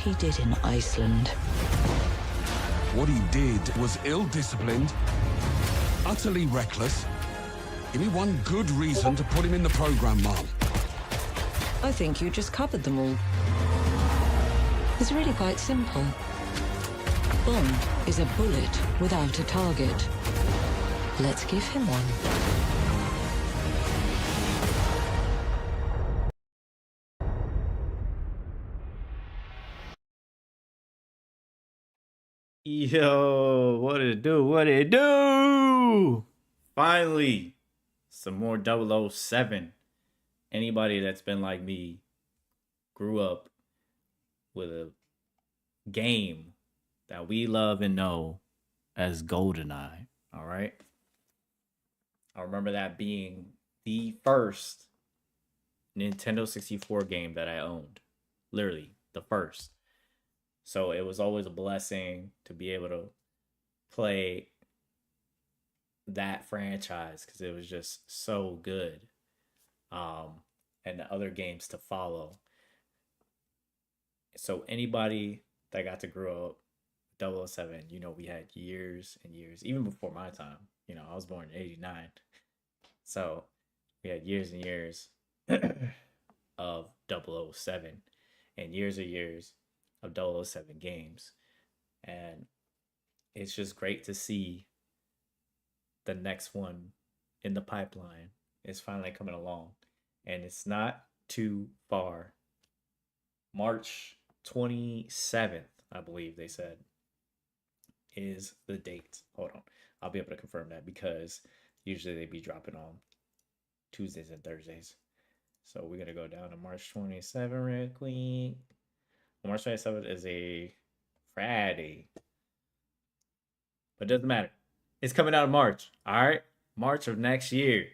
he did in Iceland. What he did was ill-disciplined, utterly reckless. Give me one good reason to put him in the program, Mom. I think you just covered them all. It's really quite simple. Bond is a bullet without a target. Let's give him one. Yo, what did it do? What did it do? Finally, some more 007. Anybody that's been like me grew up with a game that we love and know as GoldenEye. All right. I remember that being the first Nintendo 64 game that I owned. Literally, the first. So it was always a blessing to be able to play that franchise because it was just so good. And the other games to follow. So anybody that got to grow up 007, you know, we had years and years, even before my time. You know, I was born in 89. So we had years and years of 007 and years of 007 games. And it's just great to see the next one in the pipeline is finally coming along. And it's not too far. March 27th, I believe they said, is the date. Hold on. I'll be able to confirm that because usually they be dropping on Tuesdays and Thursdays. So we're going to go down to March 27th real quick. March 27th is a Friday. But it doesn't matter. It's coming out in March. All right? March of next year.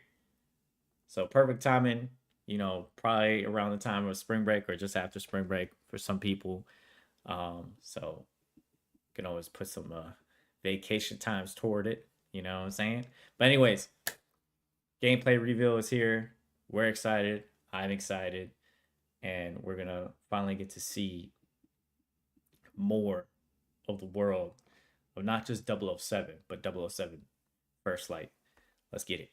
So perfect timing, you know, probably around the time of spring break or just after spring break for some people. So you can always put some vacation times toward it, you know what I'm saying? But anyways, gameplay reveal is here. We're excited. I'm excited. And we're going to finally get to see more of the world of not just 007, but 007 First Light. Let's get it.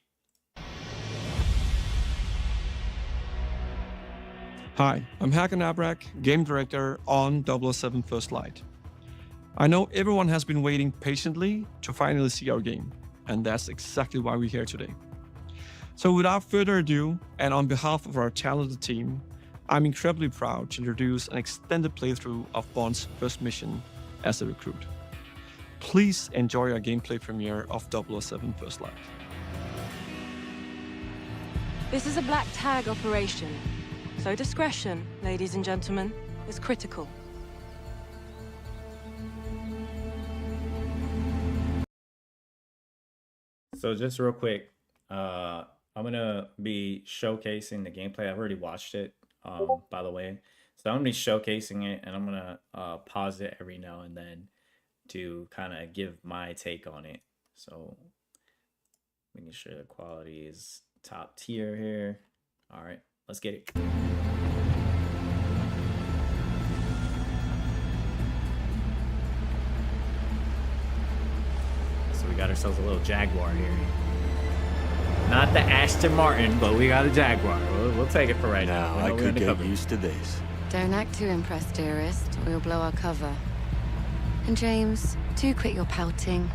Hi, I'm Hakan Abrak, game director on 007 First Light. I know everyone has been waiting patiently to finally see our game, and that's exactly why we're here today. So without further ado, and on behalf of our talented team, I'm incredibly proud to introduce an extended playthrough of Bond's first mission as a recruit. Please enjoy our gameplay premiere of 007 First Light. This is a black tag operation, so discretion, ladies and gentlemen, is critical. So just real quick, I'm gonna be showcasing the gameplay. I've already watched it, by the way. So I'm gonna be showcasing it, and I'm gonna pause it every now and then to kind of give my take on it. So making sure the quality is top tier here. All right, let's get it. So we got ourselves a little Jaguar here. Not the Aston Martin, but we got a Jaguar. We'll take it for right now. I could get used to this. Don't act too impressed, dearest, or you'll blow our cover. And James, do quit your pouting.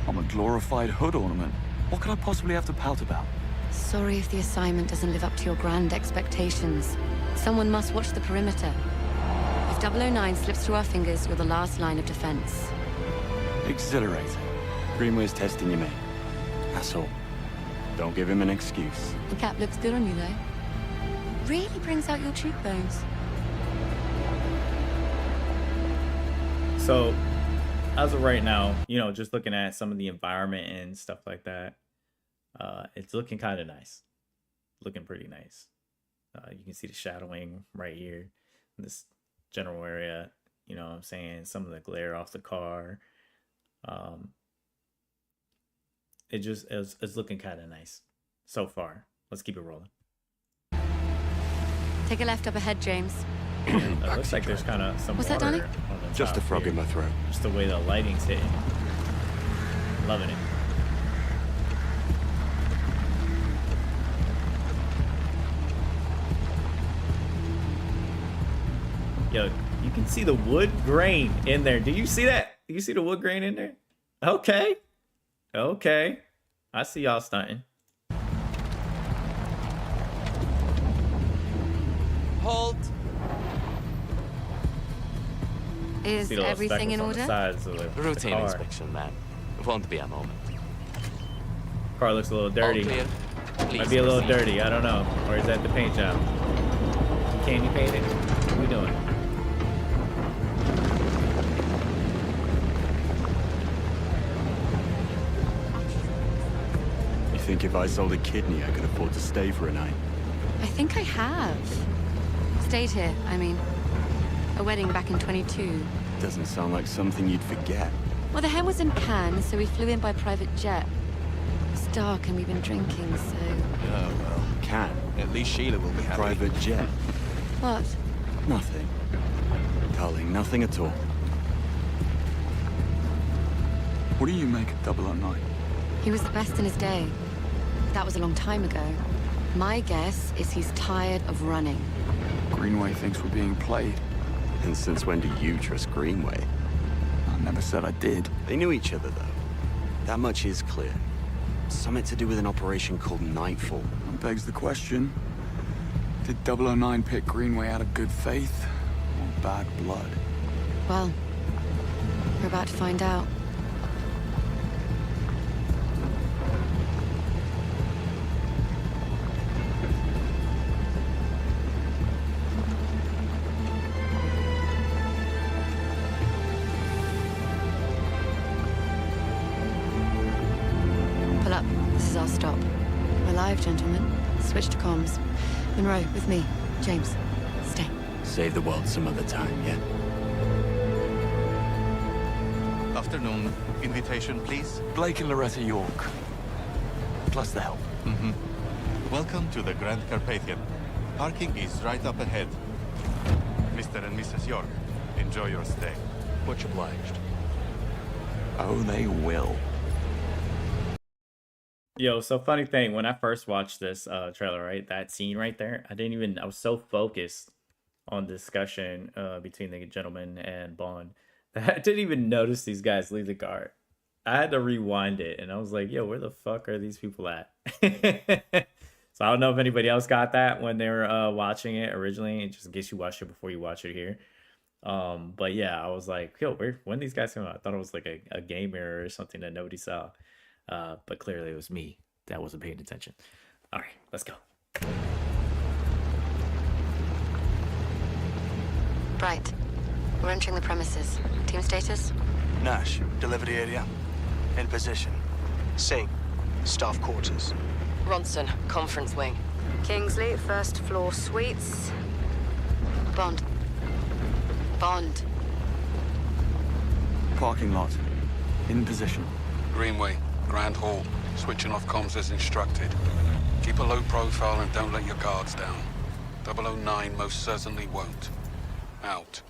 I'm a glorified hood ornament. What could I possibly have to pout about? Sorry if the assignment doesn't live up to your grand expectations. Someone must watch the perimeter. If 009 slips through our fingers, you're the last line of defense. Exhilarating. Greenway's testing you, mate. That's all. Don't give him an excuse. The cap looks good on you, though. Really brings out your cheekbones. So, as of right now, you know, just looking at some of the environment and stuff like that, it's looking kind of nice. Looking pretty nice. You can see the shadowing right here in this general area. You know what I'm saying? Some of the glare off the car. It's looking kind of nice so far. Let's keep it rolling. Take a left up ahead, James. It looks like there's kind of some What's that, water darling? on the Just a top frog here. in my throat. Just the way the lighting's hitting. Loving it. Yo, you can see the wood grain in there. Do you see that? Do you see the wood grain in there? Okay. Okay. I see y'all stunting. Halt! Is See the little everything in speckles on the order? sides of the Routine car. inspection, ma'am. Won't be a moment. Car looks a little All dirty. clear. Please Might be a little proceed. dirty. I don't know. Or is that the paint job? Candy painted? What are we doing? You think if I sold a kidney, I could afford to stay for a night? I think I have. Stayed here, I mean. A wedding back in 22. Doesn't sound like something you'd forget. Well, the hen was in Cannes, so we flew in by private jet. It's dark and we've been drinking, so... Oh, well. Can. At least Sheila will be happy. Private jet. What? Nothing. Darling, nothing at all. What do you make of 009? He was the best in his day. That was a long time ago. My guess is he's tired of running. Greenway thinks we're being played. And since when do you trust Greenway? I never said I did. They knew each other, though. That much is clear. Something to do with an operation called Nightfall. That begs the question. Did 009 pick Greenway out of good faith or bad blood? Well, we're about to find out. Pull up. This is our stop. We're live, gentlemen. Switch to comms. Monroe, with me. James, stay. Save the world some other time, yeah? Afternoon. Invitation, please. Blake and Loretta York. Plus the help. Welcome to the Grand Carpathian. Parking is right up ahead. Mr. and Mrs. York, enjoy your stay. Much obliged. Oh, they will. Yo, so funny thing, when I first watched this trailer, right, that scene right there, I was so focused on discussion between the gentleman and Bond that I didn't even notice these guys leave the car. I had to rewind it, and I was like, yo, where the fuck are these people at? So I don't know if anybody else got that when they were watching it originally, just in case you watched it before you watch it here. But yeah, I was like, yo, when these guys come out? I thought it was like a game error or something that nobody saw. But clearly it was me that wasn't paying attention. All right, let's go. Right. We're entering the premises. Team status? Nash, delivery area. In position. Singh, staff quarters. Ronson, conference wing. Kingsley, first floor suites. Bond. Bond. Parking lot. In position. Greenway, Grand Hall. Switching off comms as instructed. Keep a low profile and don't let your guards down. 009 most certainly won't. Out.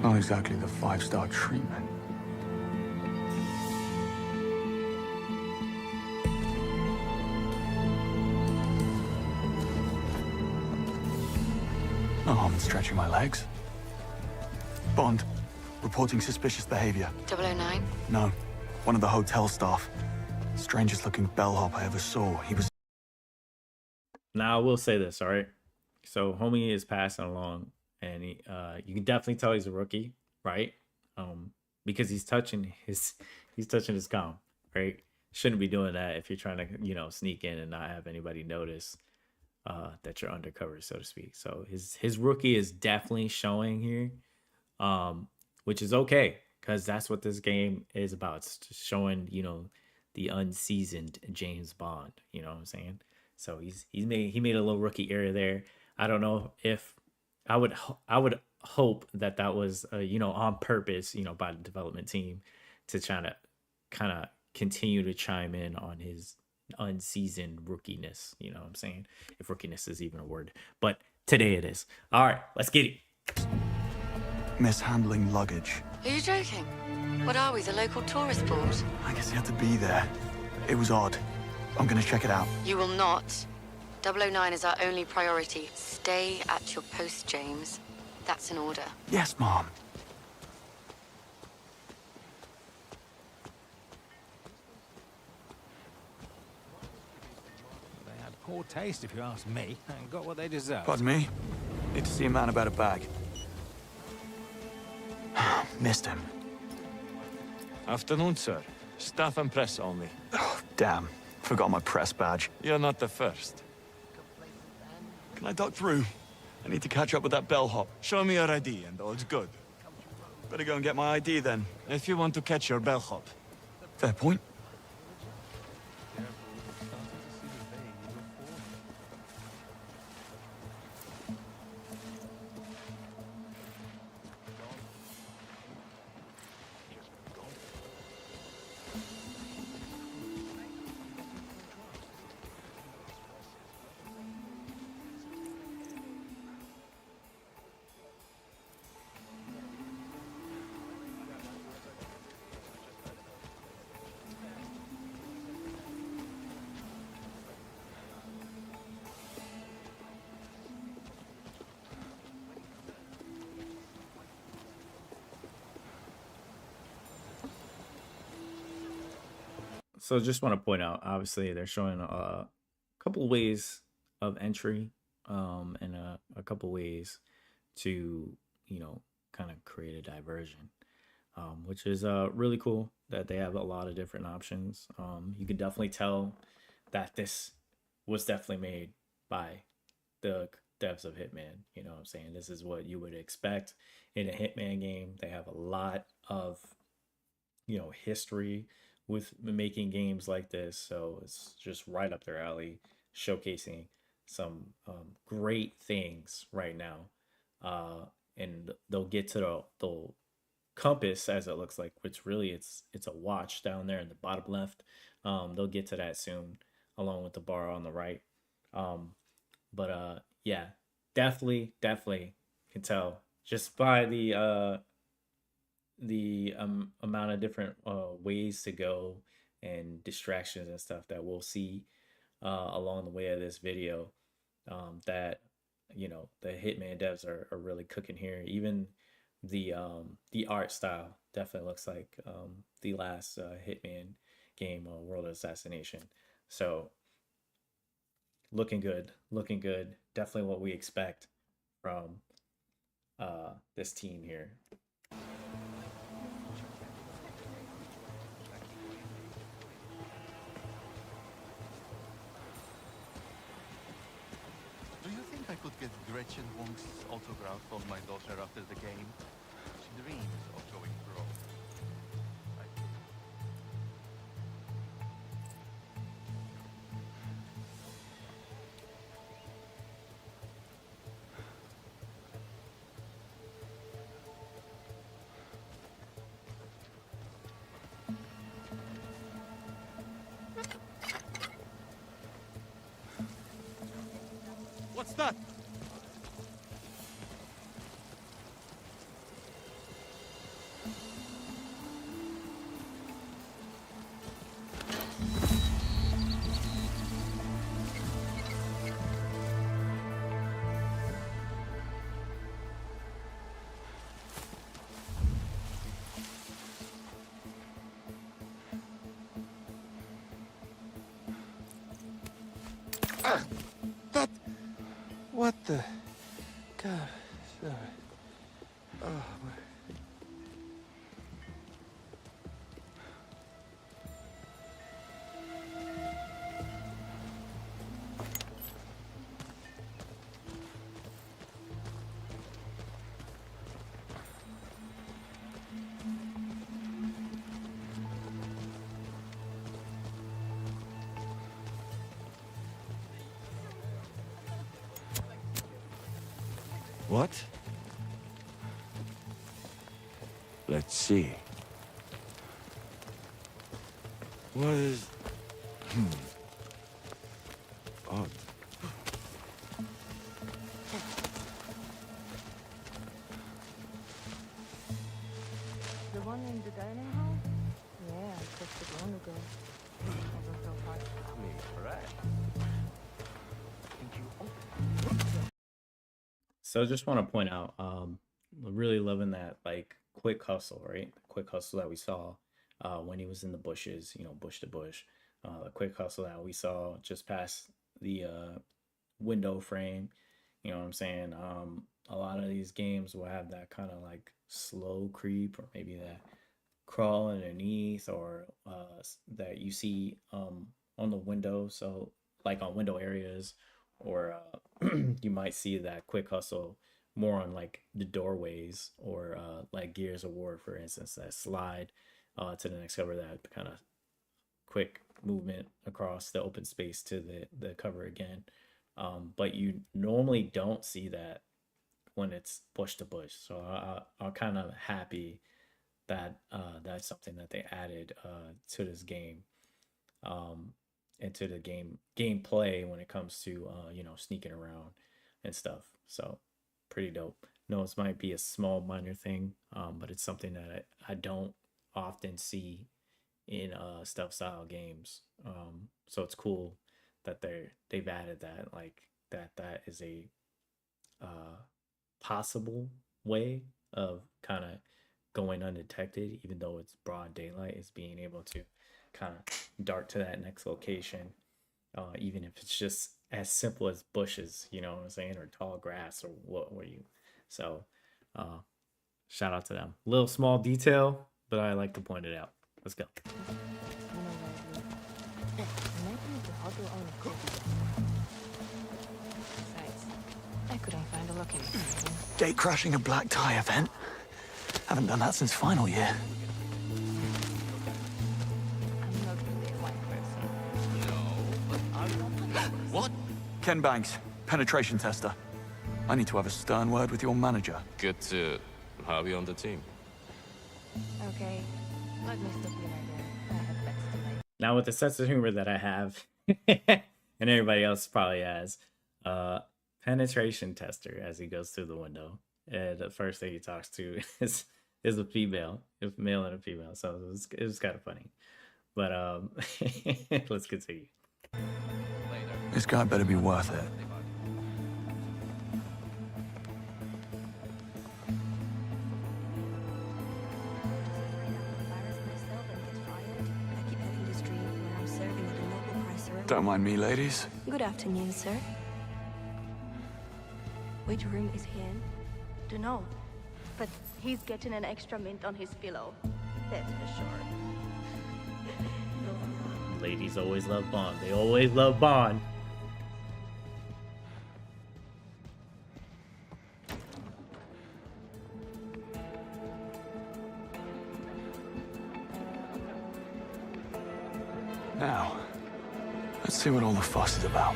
Not exactly the 5-star treatment. No harm in stretching my legs. Bond, reporting suspicious behavior. 009? No, one of the hotel staff. Strangest looking bellhop I ever saw. He was... Now I will say this, all right? So homie is passing along, and you can definitely tell he's a rookie, right? Because he's touching his comm, right? Shouldn't be doing that if you're trying to, sneak in and not have anybody notice that you're undercover, so to speak. So his rookie is definitely showing here, which is okay, because that's what this game is about. It's just showing, the unseasoned James Bond. You know what I'm saying? So he made a little rookie area there. I don't know if I would hope that was on purpose, by the development team to try to kind of continue to chime in on his unseasoned rookiness. You know what I'm saying? If rookiness is even a word, but today it is. All right, let's get it. Mishandling luggage. Are you joking? What are we, the local tourist board? I guess he had to be there. It was odd. I'm gonna check it out. You will not. 009 is our only priority. Stay at your post, James. That's an order. Yes, Mom. They had poor taste, if you ask me, and got what they deserved. Pardon me? Need to see a man about a bag. Missed him. Afternoon, sir. Staff and press only. Oh, damn. Forgot my press badge. You're not the first. Can I duck through? I need to catch up with that bellhop. Show me your ID and all's good. Better go and get my ID then. If you want to catch your bellhop. Fair point. So just want to point out, obviously they're showing a couple ways of entry, and a couple ways to, kind of create a diversion, which is really cool that they have a lot of different options. You can definitely tell that this was definitely made by the devs of Hitman. You know what I'm saying? This is what you would expect in a Hitman game. They have a lot of, history with making games like this, so it's just right up their alley, showcasing some great things right now. And they'll get to the compass, as it looks like, which really it's a watch down there in the bottom left. They'll get to that soon, along with the bar on the right. But yeah, definitely can tell just by the amount of different ways to go and distractions and stuff that we'll see along the way of this video, that the Hitman devs are really cooking here. Even the art style definitely looks like the last Hitman game, World of Assassination. So looking good, definitely what we expect from this team here. Do you think I could get Gretchen Wong's autograph on my daughter after the game? She dreams of going pro. What's that? That the... God, sorry. Oh, my... What? Let's see. What is... Odd. The one in the dining hall? Yeah, I just it long ago. Never felt hard. I mean, right. So just want to point out, really loving that like quick hustle, right? Quick hustle that we saw when he was in the bushes, you know, bush to bush. The quick hustle that we saw just past the window frame. You know what I'm saying? A lot of these games will have that kind of like slow creep, or maybe that crawl underneath, or that you see on the window. So like on window areas, or you might see that quick hustle more on like the doorways, or like Gears of War, for instance, that slide to the next cover, that kind of quick movement across the open space to the cover again. But you normally don't see that when it's bush to bush. So I'm kind of happy that that's something that they added to this game. Into the gameplay when it comes to you know, sneaking around and stuff. So pretty dope. No, this might be a small minor thing, but it's something that I don't often see in stealth style games. So it's cool that they've added that, like that is a possible way of kind of going undetected, even though it's broad daylight, is being able to kind of dart to that next location, even if it's just as simple as bushes, you know what I'm saying, or tall grass, or what were you. So shout out to them. Little small detail, but I like to point it out. Let's go. I couldn't find a looking. Gate crashing a black tie event. Haven't done that since final year. What? Ken Banks, penetration tester. I need to have a stern word with your manager. Good to have you on the team. Okay, let me stop you right there. I have bets tonight. Now with the sense of humor that I have, and everybody else probably has, penetration tester, as he goes through the window, and the first thing he talks to is a female, a male and a female. So it was kind of funny. But let's continue. This guy better be worth it. Don't mind me, ladies. Good afternoon, sir. Which room is he in? Dunno, but he's getting an extra mint on his pillow. That's for sure. Ladies always love Bond. They always love Bond. Now, let's see what all the fuss is about.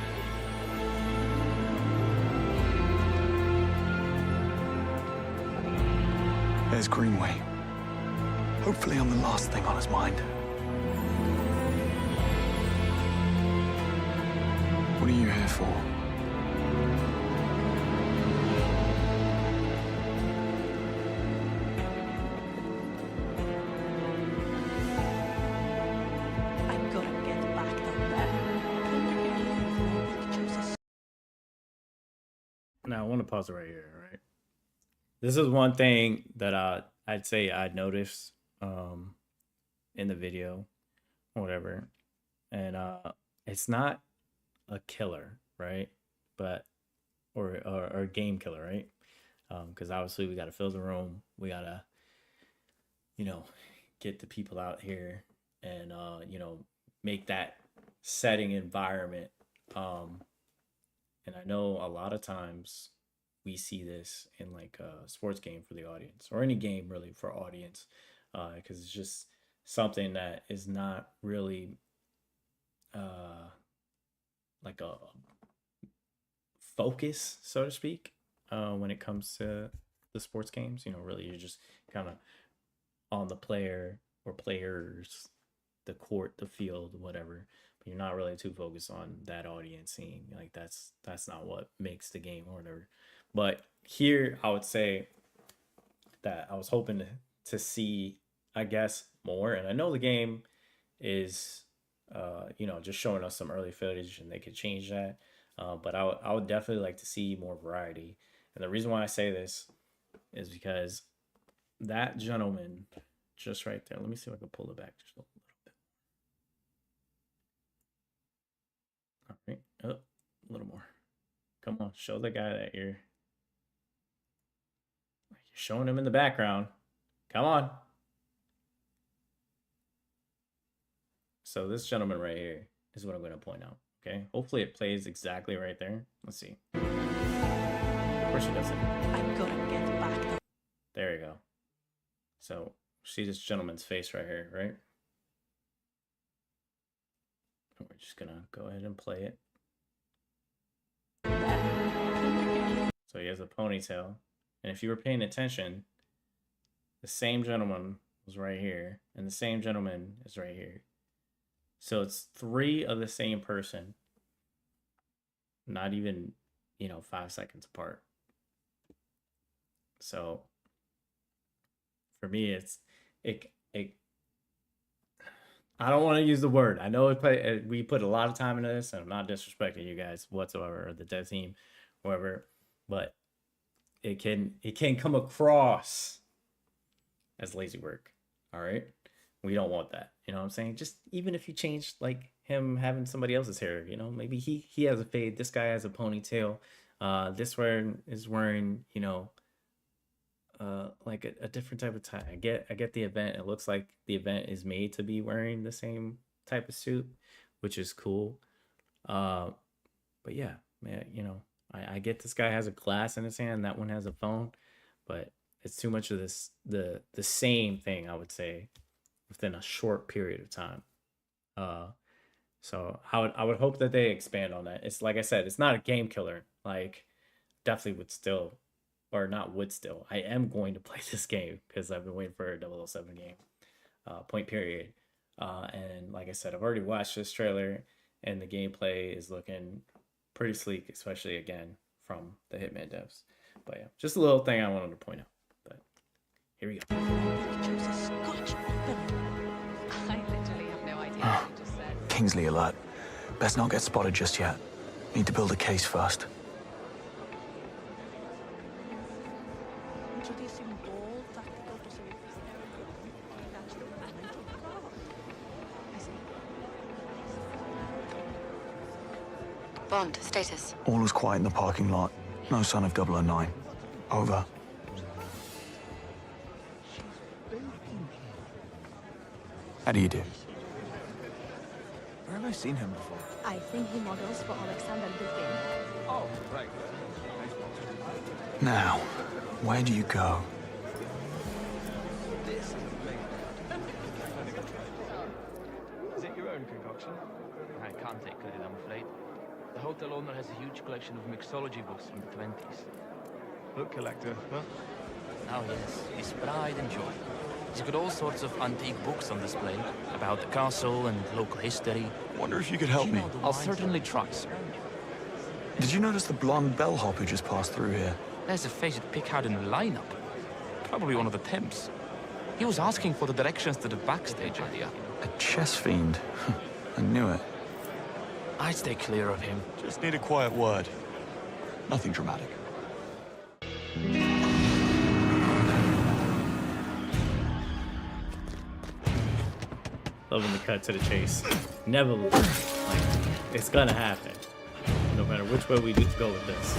There's Greenway. Hopefully I'm the last thing on his mind. What are you here for? I'm gonna get back down there. Now I want to pause it right here, right? This is one thing that I'd say I noticed in the video or whatever. And it's not a killer, right? But or game killer, right? Because obviously we got to fill the room. We got to, you know, get the people out here and, you know, make that setting environment. And I know a lot of times we see this in like a sports game for the audience, or any game really for audience, because it's just something that is not really like a focus, so to speak, when it comes to the sports games. You know, really you're just kind of on the player or players, the court, the field, whatever, but you're not really too focused on that audience scene. Like that's not what makes the game or whatever. But here I would say that I was hoping to see, I guess, more. And I know the game is you know, just showing us some early footage, and they could change that, but I would definitely like to see more variety. And the reason why I say this is because that gentleman just right there, let me see if I can pull it back just a little bit. All right, oh, a little more. Come on, show the guy that you're showing him in the background. Come on. So this gentleman right here is what I'm going to point out. Okay, hopefully it plays exactly right there. Let's see. Of course it doesn't. I'm gonna get back. There you go. So see this gentleman's face right here, right? We're just gonna go ahead and play it. So he has a ponytail, and if you were paying attention, the same gentleman was right here, and the same gentleman is right here. So it's 3 of the same person, not even, you know, 5 seconds apart. So for me, I don't want to use the word. I know we put a lot of time into this, and I'm not disrespecting you guys whatsoever, or the dev team, whoever, but it can come across as lazy work. All right. We don't want that. You know what I'm saying? Just even if you change like him having somebody else's hair, you know, maybe he has a fade. This guy has a ponytail. This one is wearing, you know, like a different type of tie. I get the event. It looks like the event is made to be wearing the same type of suit, which is cool. But yeah, man, you know, I get this guy has a glass in his hand. That one has a phone, but it's too much of this, the same thing, I would say, within a short period of time. So I would hope that they expand on that. It's like I said, it's not a game killer. Like, definitely would still, or not would still, I am going to play this game because I've been waiting for a 007 game, point period. And like I said, I've already watched this trailer, and the gameplay is looking pretty sleek, especially again from the Hitman devs. But yeah, just a little thing I wanted to point out. But here we go. Kingsley alert. Best not get spotted just yet. Need to build a case first. Bond, status. All was quiet in the parking lot. No sign of 009. Over. How do you do? Where have I seen him before? I think he models for Alexander Dupin. Oh, right. Now, where do you go? Is it your own concoction? I can't take credit, I'm afraid. The hotel owner has a huge collection of mixology books from the 20s. Book collector, huh? Oh, yes. His pride and joy. He's got all sorts of antique books on display about the castle and local history. Wonder if you could help me. I'll certainly try, sir. Did you notice the blonde bellhop who just passed through here? There's a face at pick out in the lineup. Probably one of the pimps. He was asking for the directions to the backstage area. A chess fiend. I knew it. I'd stay clear of him. Just need a quiet word. Nothing dramatic. Loving the cut to the chase. Never lose. Like, it's gonna happen. No matter which way we go with this.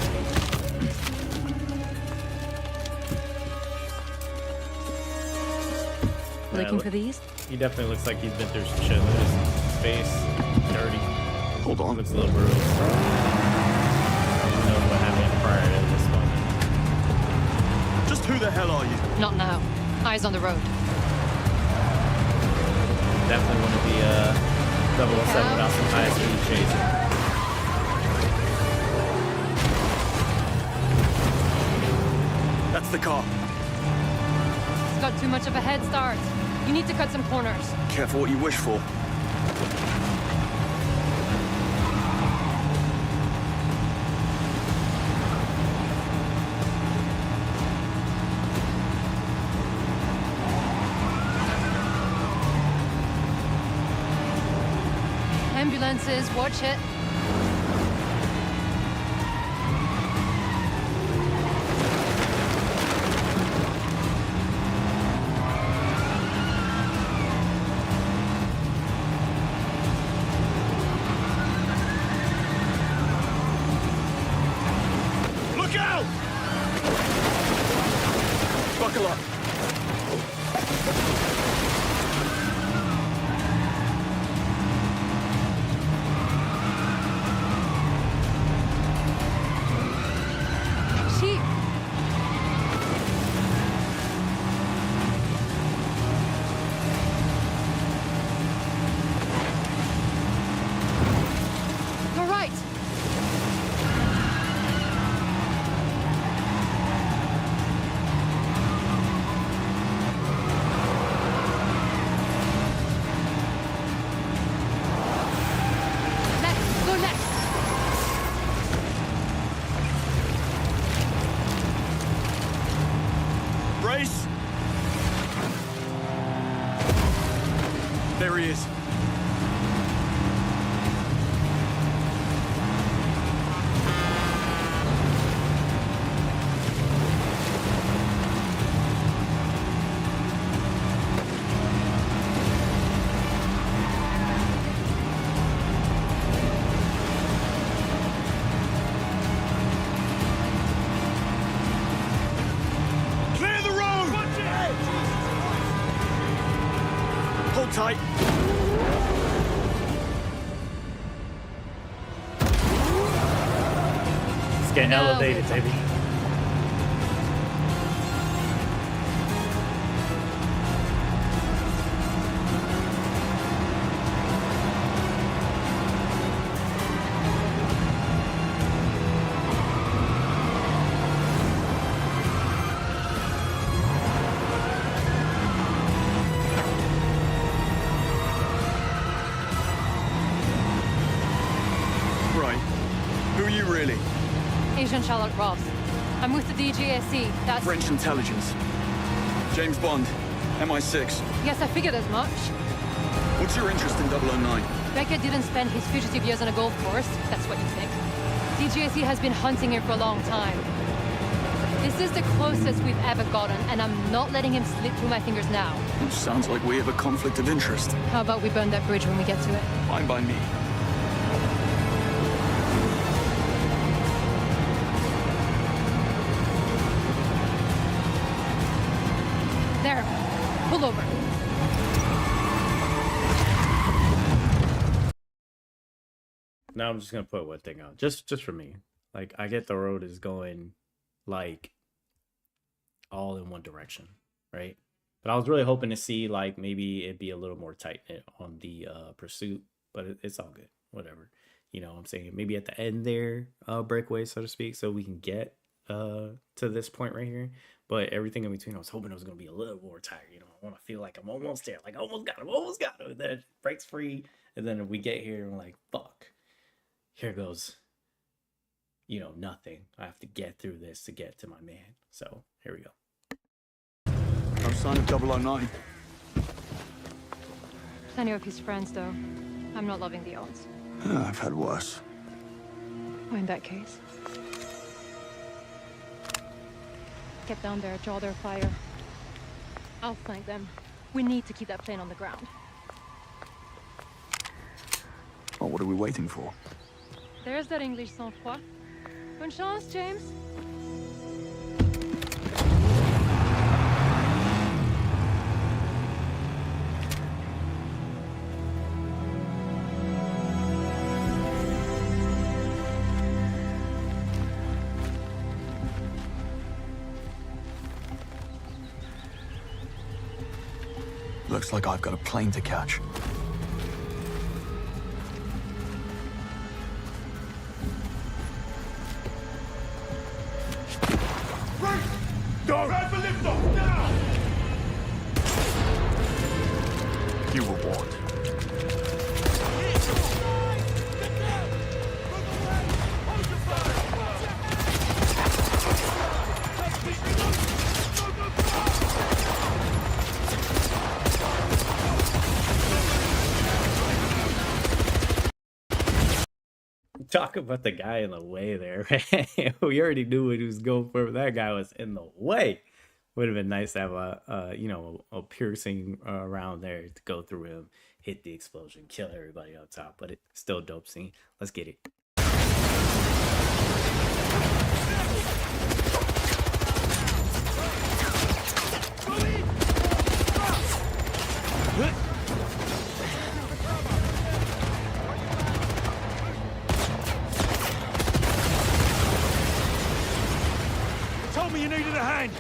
looking man. for these? He definitely looks like he's been through some shit. Look at his face, dirty. Hold on. Looks a little bruised. Who knows what happened prior to this moment? Just who the hell are you? Not now. Eyes on the road. Definitely want to be 007 without some high-speed chasing. That's the car. It's got too much of a head start. You need to cut some corners. Careful what you wish for. Ambulances, watch it. Look out! Buckle up. Sheep. You're right. Left, go left. Brace! There he is. Clear the road! Hold tight. It's getting elevated, baby. Right. Who are you really? Agent Charlotte Ross. I'm with the DGSE. That's... French intelligence. James Bond. MI6. Yes, I figured as much. What's your interest in 009? Beckett didn't spend his fugitive years on a golf course. That's what you think. DGSE has been hunting him for a long time. This is the closest we've ever gotten, and I'm not letting him slip through my fingers now. Sounds like we have a conflict of interest. How about we burn that bridge when we get to it? Fine by me. There. Pull over. Now I'm just gonna put one thing out, just for me. Like, I get the road is going like all in one direction, right? But I was really hoping to see like maybe it'd be a little more tight knit on the pursuit, but it's all good, whatever. You know what I'm saying? Maybe at the end there, breakaway, so to speak, so we can get to this point right here. But everything in between, I was hoping it was gonna be a little more tight. You know, I want to feel like I'm almost there, like I almost got him. And then it breaks free, and then we get here and we're like, fuck. Here goes, you know, nothing. I have to get through this to get to my man. So here we go. No sign of 009. Plenty of his friends, though. I'm not loving the odds. I've had worse. Well, in that case, get down there, draw their fire. I'll flank them. We need to keep that plane on the ground. Well, what are we waiting for? There's that English sang-froid. Bonne chance, James. Looks like I've got a plane to catch. Right! Go! Grab the lift off, now! You were warned. Talk about the guy in the way there. We already knew what he was going for. But that guy was in the way. Would have been nice to have a you know, a piercing around there to go through him, hit the explosion, kill everybody up top. But it's still a dope scene. Let's get it. Told me you needed a hand!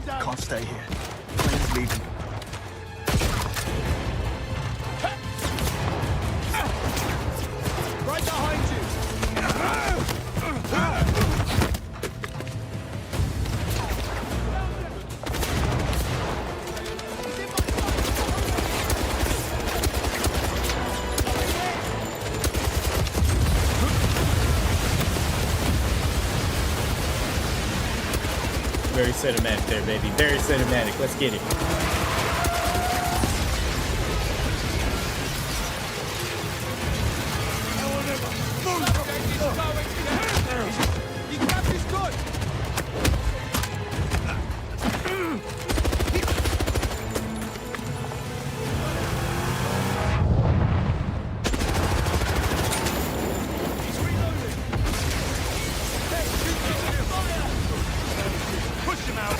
Can't stay here. Plane's leaving. Right behind you! Very cinematic there, baby. Very cinematic. Let's get it. You got this good! Push him out!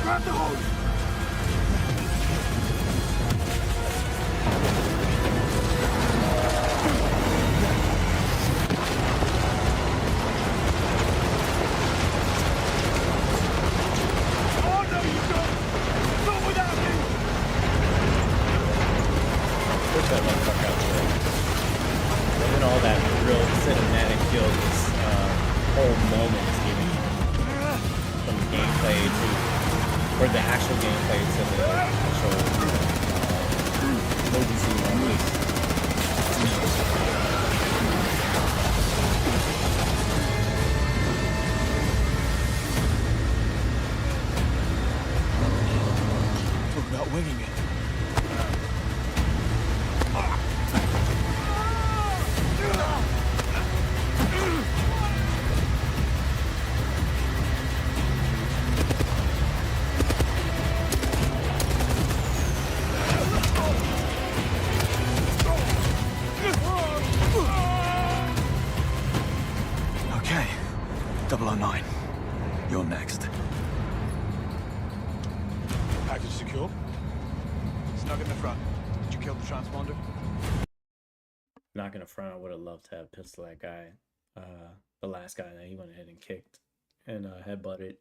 Grab the hose! Oh no, you don't! Not without me! Push that motherfucker out there. Wasn't all that real cinematic feel this whole moment is giving you. From the gameplay to, or the actual gameplay to the actual movie scene like this. Talk about winging it. Okay, 009. You're next. Package secure. Snug in the front. Did you kill the transponder? Not gonna front, I would have loved to have pistol that guy. The last guy that he went ahead and kicked and headbutted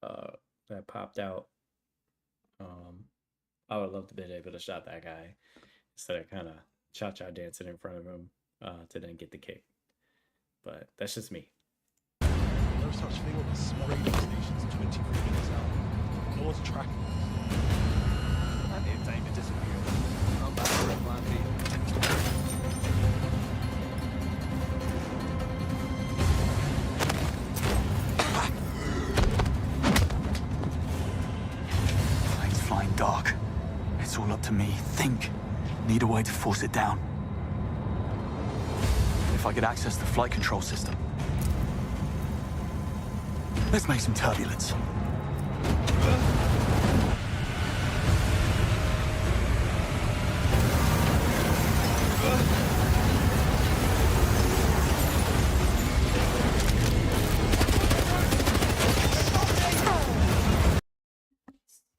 that popped out. I would love to be able to shot that guy instead of kind of cha-cha dancing in front of him to then get the kick. But that's just me. No such thing on the radio stations 23 minutes out. No one's tracking us. Plenty of time to disappear. Come back for a plan B. Plane's flying dark. It's all up to me. Think. Need a way to force it down. if I could access the flight control system. Let's make some turbulence.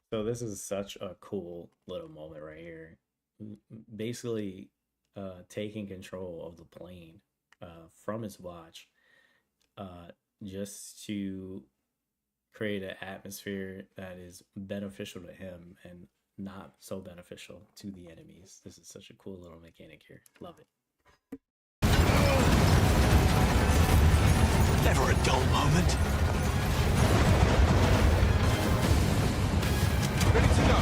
So this is such a cool little moment right here. Basically, taking control of the plane from his watch, just to create an atmosphere that is beneficial to him and not so beneficial to the enemies. This is such a cool little mechanic here. Love it. Never a dull moment. Ready to go.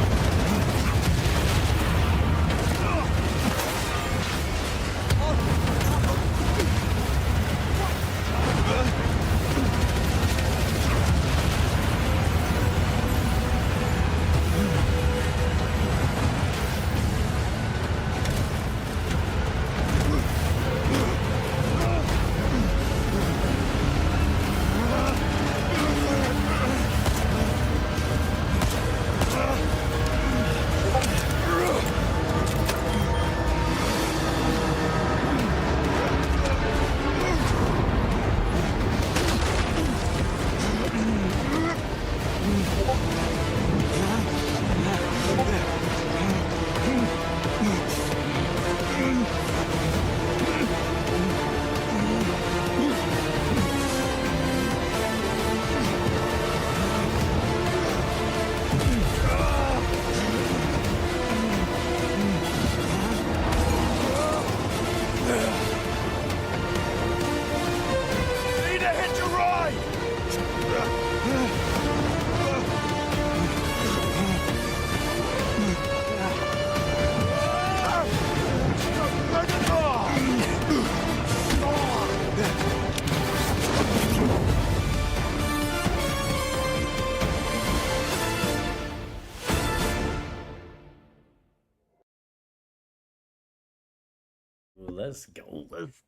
Let's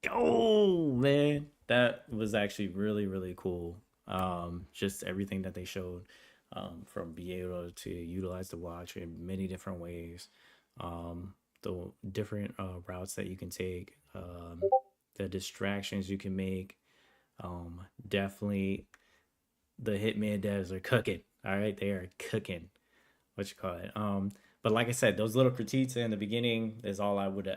go, man. That was actually really cool. Just everything that they showed, from being able to utilize the watch in many different ways, the different routes that you can take, the distractions you can make. Definitely the Hitman devs are cooking. All right, they are cooking. What you call it? But like I said, those little critiques in the beginning is all I would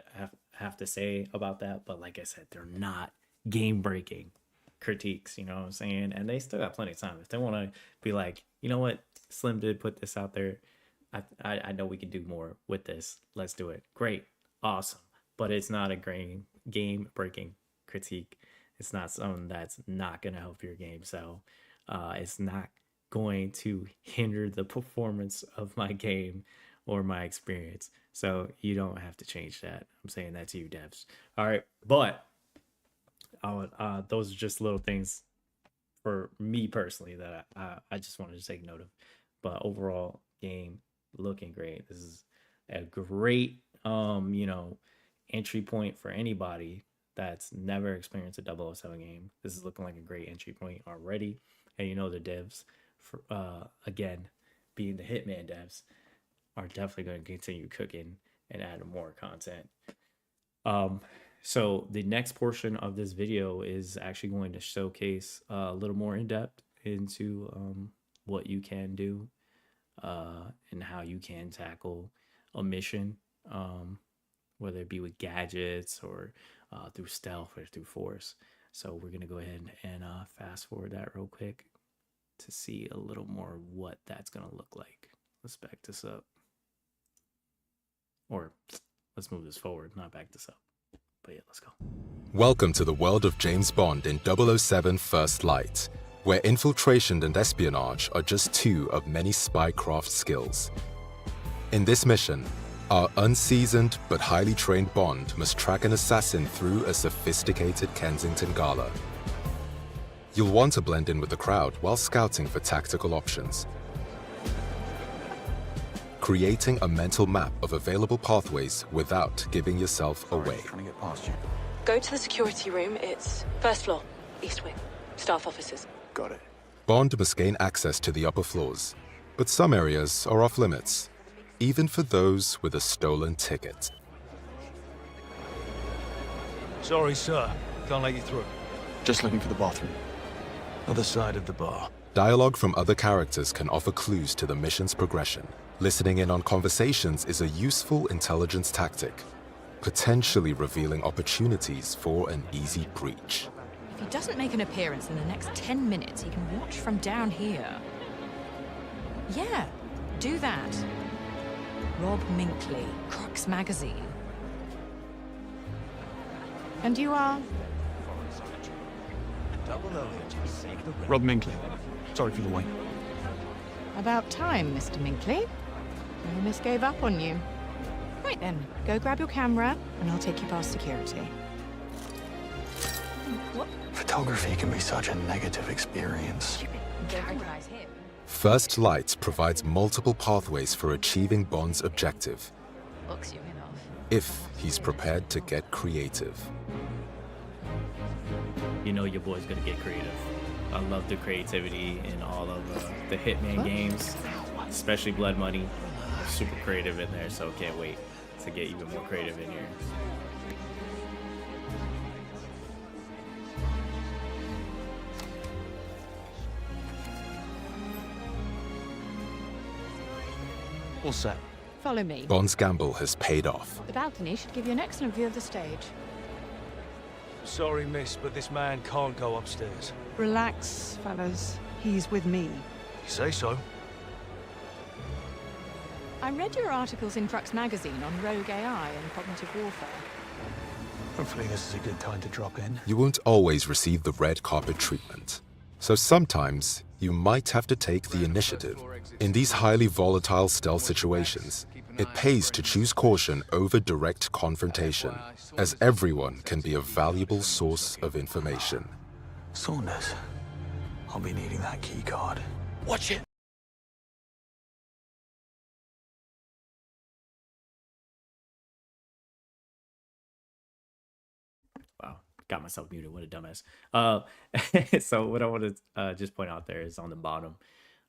have to say about that. But like I said, they're not game breaking critiques, you know what I'm saying? And they still got plenty of time. If they want to be like, you know what, Slim did put this out there, I know we can do more with this. Let's do it. Great. Awesome. But it's not a game breaking critique. It's not something that's not going to help your game. So it's not going to hinder the performance of my game or my experience. So you don't have to change that. I'm saying that to you devs. All right. But those are just little things for me personally that I just wanted to take note of. But overall, game looking great. This is a great entry point for anybody that's never experienced a 007 game. This is looking like a great entry point already. And the devs, for again, being the Hitman devs, are definitely going to continue cooking and add more content. So the next portion of this video is actually going to showcase a little more in depth into what you can do and how you can tackle a mission, whether it be with gadgets or through stealth or through force. So we're going to go ahead and fast forward that real quick to see a little more of what that's going to look like. Let's back this up. Or let's move this forward, not back this up. But yeah, let's go. Welcome to the world of James Bond in 007 First Light, where infiltration and espionage are just two of many spycraft skills. In this mission, our unseasoned but highly trained Bond must track an assassin through a sophisticated Kensington gala. You'll want to blend in with the crowd while scouting for tactical options. Creating a mental map of available pathways without giving yourself away. Trying to get past you. Go to the security room. It's first floor, east wing. Staff offices. Got it. Bond must gain access to the upper floors, but some areas are off limits, even for those with a stolen ticket. Sorry, sir. Can't let you through. Just looking for the bathroom. Other side of the bar. Dialogue from other characters can offer clues to the mission's progression. Listening in on conversations is a useful intelligence tactic, potentially revealing opportunities for an easy breach. If he doesn't make an appearance in the next 10 minutes, he can watch from down here. Yeah, do that. Rob Minkley, Crux Magazine. And you are? Rob Minkley. Sorry for the wait. About time, Mr. Minkley. Miss gave up on you. Right then, go grab your camera, and I'll take you past security. What? Photography can be such a negative experience. Don't recognize him. First Light provides multiple pathways for achieving Bond's objective, Looks you in off. if he's prepared to get creative. You know your boy's gonna get creative. I love the creativity in all of the Hitman games, especially Blood Money. Super creative in there, so can't wait to get even more creative in here. All set. Follow me. Bond's gamble has paid off. The balcony should give you an excellent view of the stage. Sorry, miss, but this man can't go upstairs. Relax, fellas. He's with me. You say so. I read your articles in Crux Magazine on rogue AI and cognitive warfare. Hopefully this is a good time to drop in. You won't always receive the red carpet treatment, so sometimes you might have to take the initiative. In these highly volatile stealth situations, it pays to choose caution over direct confrontation, as everyone can be a valuable source of information. Saunders. I'll be needing that key card. Watch it! Wow, got myself muted. What a dumbass. So what I want to just point out there is on the bottom.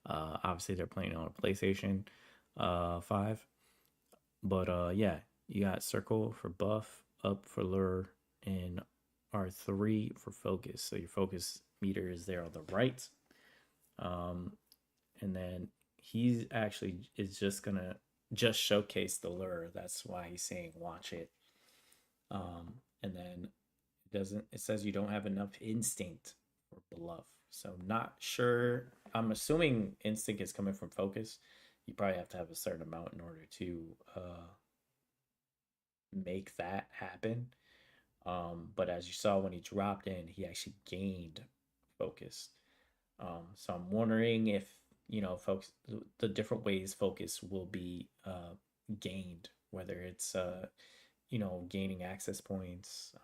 Obviously they're playing on a PlayStation 5, but yeah, you got circle for buff, up for lure, and R3 for focus. So your focus meter is there on the right, and then he's actually is just gonna showcase the lure. That's why he's saying watch it. And then it says you don't have enough instinct for bluff. So not sure. I'm assuming instinct is coming from focus. You probably have to have a certain amount in order to make that happen. But as you saw when he dropped in, he actually gained focus. So I'm wondering if, folks, the different ways focus will be gained, whether it's gaining access points,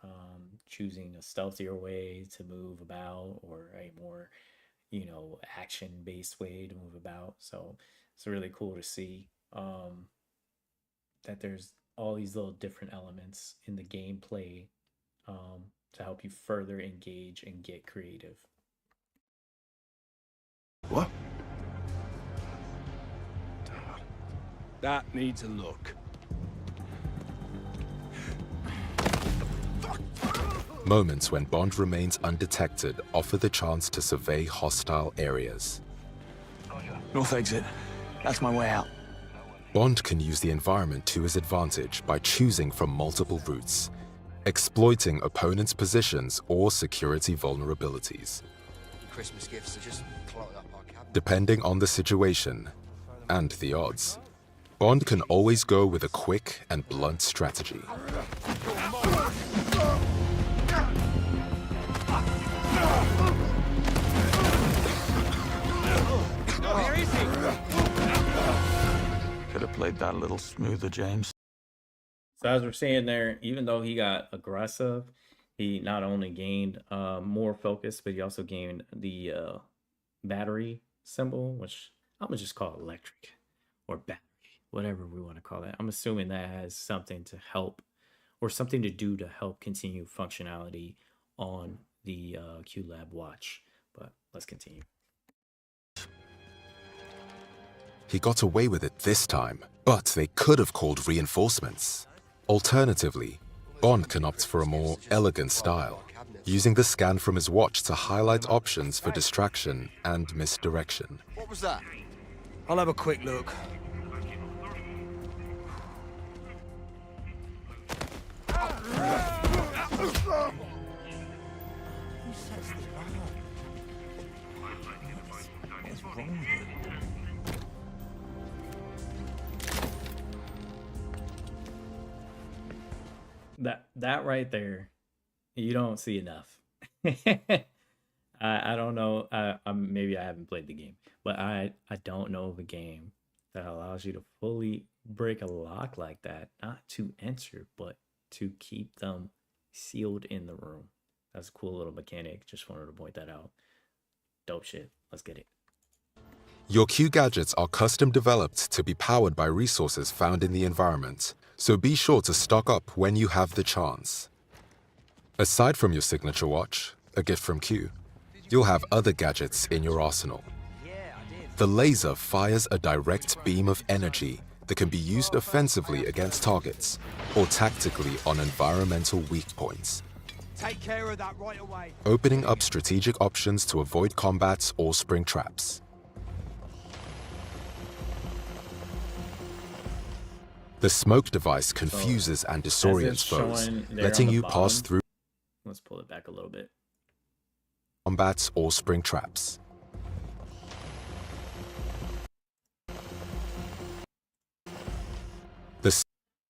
choosing a stealthier way to move about, or a more, action-based way to move about. So it's really cool to see that there's all these little different elements in the gameplay to help you further engage and get creative. What? That needs a look. Moments when Bond remains undetected offer the chance to survey hostile areas. North exit. That's my way out. Bond can use the environment to his advantage by choosing from multiple routes, exploiting opponents' positions or security vulnerabilities. Christmas gifts are just clogged up our cabinet. Depending on the situation and the odds, Bond can always go with a quick and blunt strategy. Where is he? Could have played that a little smoother, James. So as we're seeing there, even though he got aggressive, he not only gained more focus, but he also gained the battery symbol, which I'm gonna just call electric or battery, whatever we want to call that. I'm assuming that has something to help or something to do to help continue functionality on the QLab watch. But let's continue. He got away with it this time, but they could have called reinforcements. Alternatively, Bond can opt for a more elegant style, using the scan from his watch to highlight options for distraction and misdirection. What was that? I'll have a quick look. What's wrong with him? That right there, you don't see enough. I don't know. Maybe I haven't played the game, but I don't know of a game that allows you to fully break a lock like that, not to enter, but to keep them sealed in the room. That's a cool little mechanic. Just wanted to point that out. Dope shit. Let's get it. Your Q gadgets are custom developed to be powered by resources found in the environment, so be sure to stock up when you have the chance. Aside from your signature watch, a gift from Q, you'll have other gadgets in your arsenal. The laser fires a direct beam of energy that can be used offensively against targets or tactically on environmental weak points, Take care of that right away. opening up strategic options to avoid combat or spring traps. The smoke device confuses and disorients foes, letting you pass through Let's pull it back a little bit. combat or spring traps.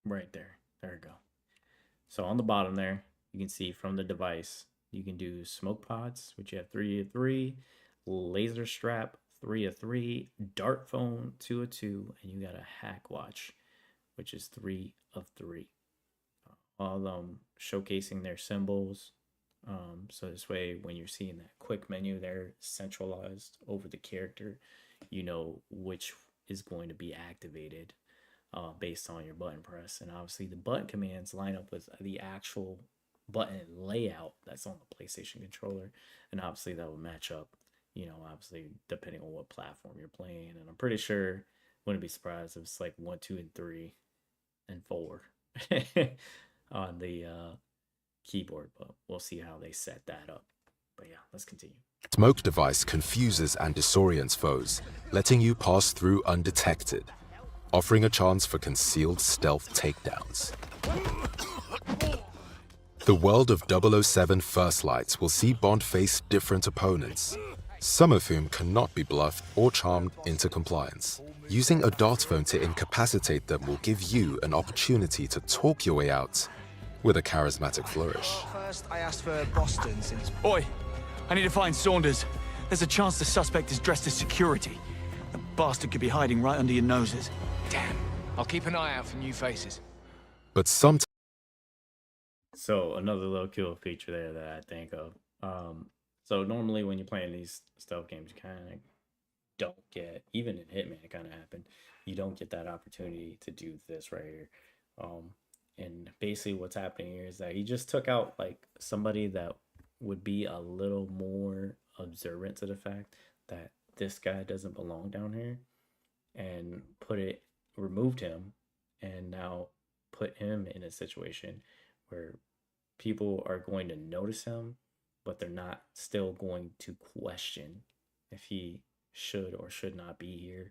Right there. There we go. So on the bottom there, you can see from the device, you can do smoke pods, which you have 3 of 3, laser strap 3 of 3, dart phone 2 of 2, and you got a hack watch, which is 3 of 3. All of them showcasing their symbols. So this way, when you're seeing that quick menu there centralized over the character, you know which is going to be activated based on your button press. And obviously the button commands line up with the actual button layout that's on the PlayStation controller. And obviously that will match up, you know, obviously depending on what platform you're playing. And I'm pretty sure, wouldn't be surprised if it's like 1, 2, and 3 and 4 on the keyboard, but we'll see how they set that up. But yeah, let's continue. Smoke device confuses and disorients foes, letting you pass through undetected, offering a chance for concealed stealth takedowns. The world of 007 First Light will see Bond face different opponents, some of whom cannot be bluffed or charmed into compliance. Using a dart phone to incapacitate them will give you an opportunity to talk your way out with a charismatic flourish. First, I asked for Boston since... Oi, I need to find Saunders. There's a chance the suspect is dressed as security. The bastard could be hiding right under your noses. Damn. I'll keep an eye out for new faces. But sometimes... So another little cool feature there that I think of. So normally when you're playing these stealth games, you kind of don't get, even in Hitman it kind of happened, you don't get that opportunity to do this right here. And basically what's happening here is that he just took out like somebody that would be a little more observant to the fact that this guy doesn't belong down here, and removed him, and now put him in a situation where people are going to notice him, but they're not still going to question if he should or should not be here,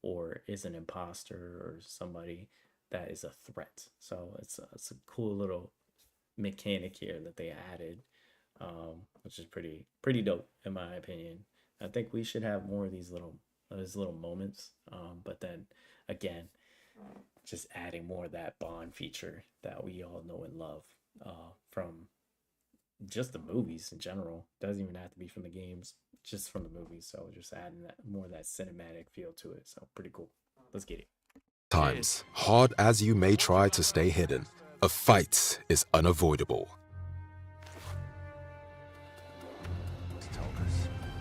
or is an imposter or somebody that is a threat. So it's a cool little mechanic here that they added, which is pretty dope in my opinion. I think we should have more of these little moments, but then again, just adding more of that Bond feature that we all know and love from just the movies in general. Doesn't even have to be from the games, just from the movies. So just adding that more of that cinematic feel to it. So pretty cool. Let's get it. Times, hard as you may try to stay hidden, a fight is unavoidable.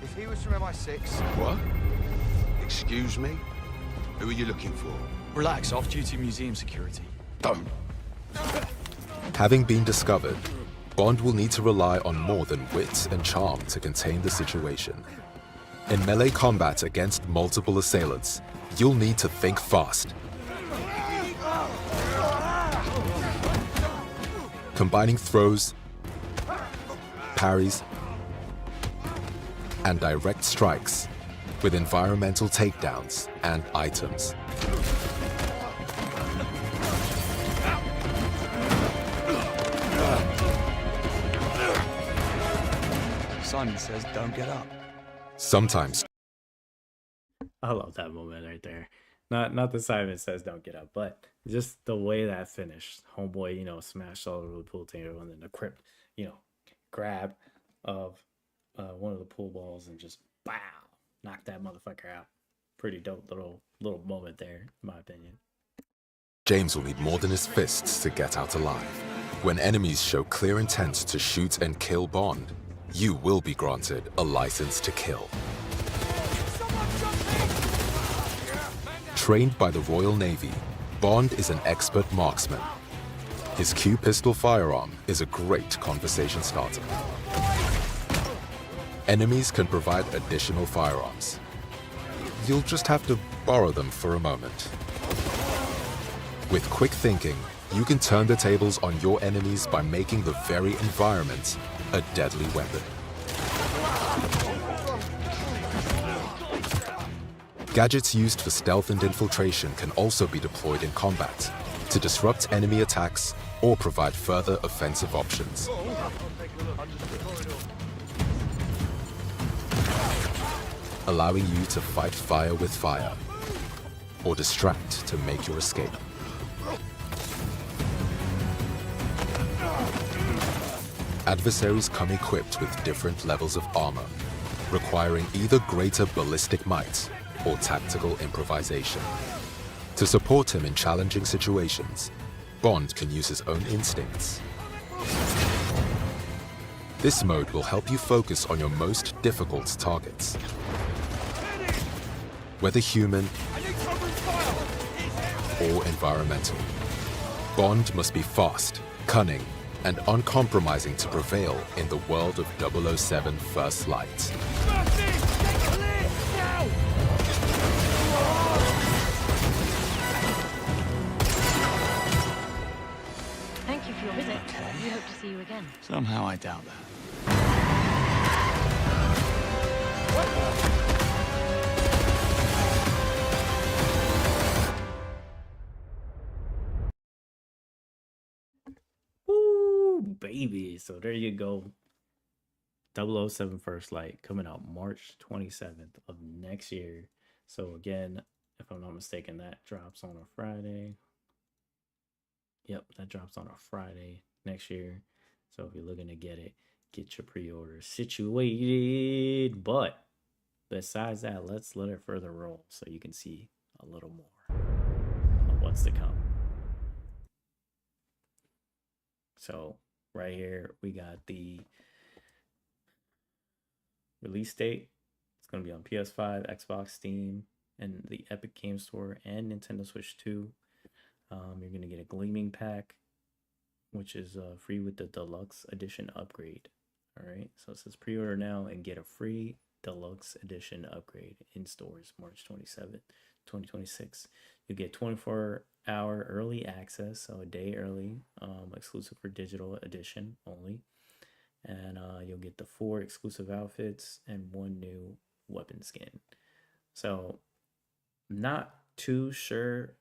If he was from MI6... What? Excuse me? Who are you looking for? Relax, off-duty museum security. Don't. Having been discovered, Bond will need to rely on more than wit and charm to contain the situation. In melee combat against multiple assailants, you'll need to think fast. Combining throws, parries, and direct strikes with environmental takedowns and items. Simon says, don't get up. Sometimes I love that moment right there. Not that Simon says don't get up, but just the way that finished. Homeboy, you know, smashed all over the pool table, and then the Crypt, you know, grab of one of the pool balls and just bow, knock that motherfucker out. Pretty dope little moment there, in my opinion. James will need more than his fists to get out alive. When enemies show clear intent to shoot and kill Bond, you will be granted a license to kill. Trained by the Royal Navy, Bond is an expert marksman. His Q pistol firearm is a great conversation starter. Enemies can provide additional firearms. You'll just have to borrow them for a moment. With quick thinking, you can turn the tables on your enemies by making the very environment a deadly weapon. Gadgets used for stealth and infiltration can also be deployed in combat to disrupt enemy attacks or provide further offensive options. Allowing you to fight fire with fire or distract to make your escape. Adversaries come equipped with different levels of armor, requiring either greater ballistic might or tactical improvisation. To support him in challenging situations, Bond can use his own instincts. This mode will help you focus on your most difficult targets. Whether human or environmental, Bond must be fast, cunning, and uncompromising to prevail in the world of 007 First Light. Thank you for your visit. We hope to see you again. Somehow I doubt that. Ooh, baby. So there you go. 007 First Light coming out March 27th of next year. So again, if I'm not mistaken, that drops on a Friday. Yep, that drops on a Friday next year. So if you're looking to get it, get your pre-order situated. But besides that, let's let it further roll so you can see a little more of what's to come. So right here, we got the release date. It's going to be on PS5, Xbox, Steam, and the Epic Game Store and Nintendo Switch 2. You're going to get a Gleaming Pack, which is free with the Deluxe Edition upgrade. All right, so it says pre-order now and get a free Deluxe Edition upgrade in stores March 27th, 2026. You get 24-hour early access, so a day early, exclusive for digital edition only. And you'll get the 4 exclusive outfits and 1 new weapon skin. So, not too sure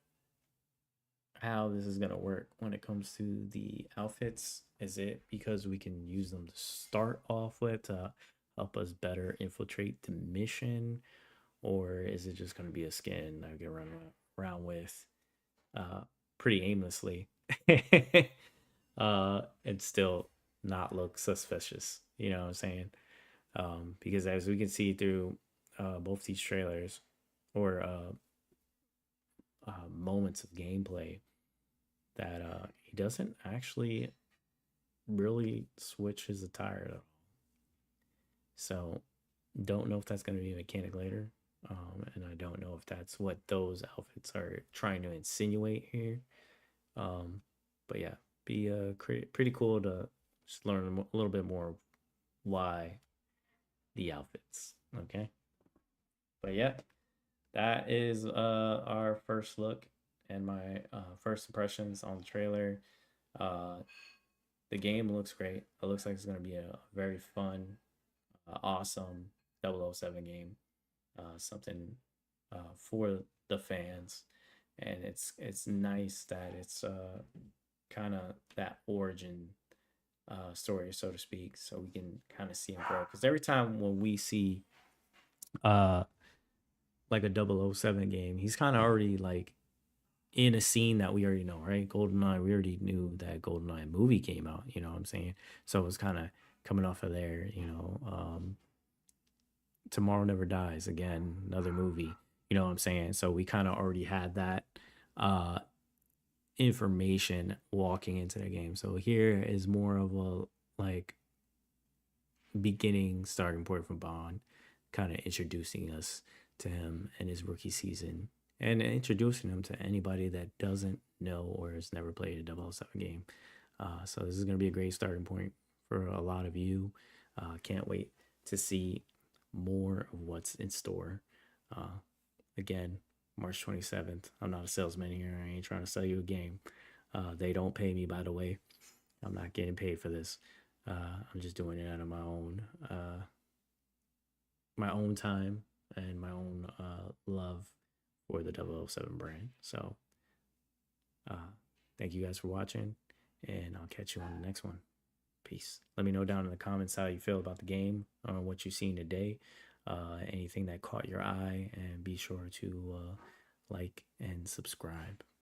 how this is going to work when it comes to the outfits. Is it because we can use them to start off with to help us better infiltrate the mission? Or is it just going to be a skin I can run around with pretty aimlessly and still not look suspicious? You know what I'm saying? Because as we can see through both these trailers or moments of gameplay, that he doesn't actually really switch his attire at all. So don't know if that's going to be a mechanic later, and I don't know if that's what those outfits are trying to insinuate here. But yeah, be pretty cool to just learn a little bit more why the outfits. Okay, but yeah, that is our first look and my first impressions on the trailer. The game looks great. It looks like it's going to be a very fun, awesome 007 game. Something for the fans, and it's nice that it's kind of that origin story, so to speak, so we can kind of see him grow. Because every time when we see like a 007 game, he's kind of already like in a scene that we already know, right? GoldenEye, we already knew that GoldenEye movie came out, you know what I'm saying? So it was kind of coming off of there, you know. Tomorrow Never Dies, again, another movie, you know what I'm saying? So we kind of already had that information walking into the game. So here is more of a like beginning starting point for Bond, kind of introducing us to him and his rookie season, and introducing him to anybody that doesn't know or has never played a 007 game. So this is going to be a great starting point for a lot of you. Can't wait to see more of what's in store. Again, March 27th. I'm not a salesman here. I ain't trying to sell you a game. They don't pay me, by the way. I'm not getting paid for this. I'm just doing it out of my own time and my own love for the 007 brand. So thank you guys for watching, and I'll catch you on the next one. Peace. Let me know down in the comments how you feel about the game, what you've seen today, anything that caught your eye, and be sure to like and subscribe.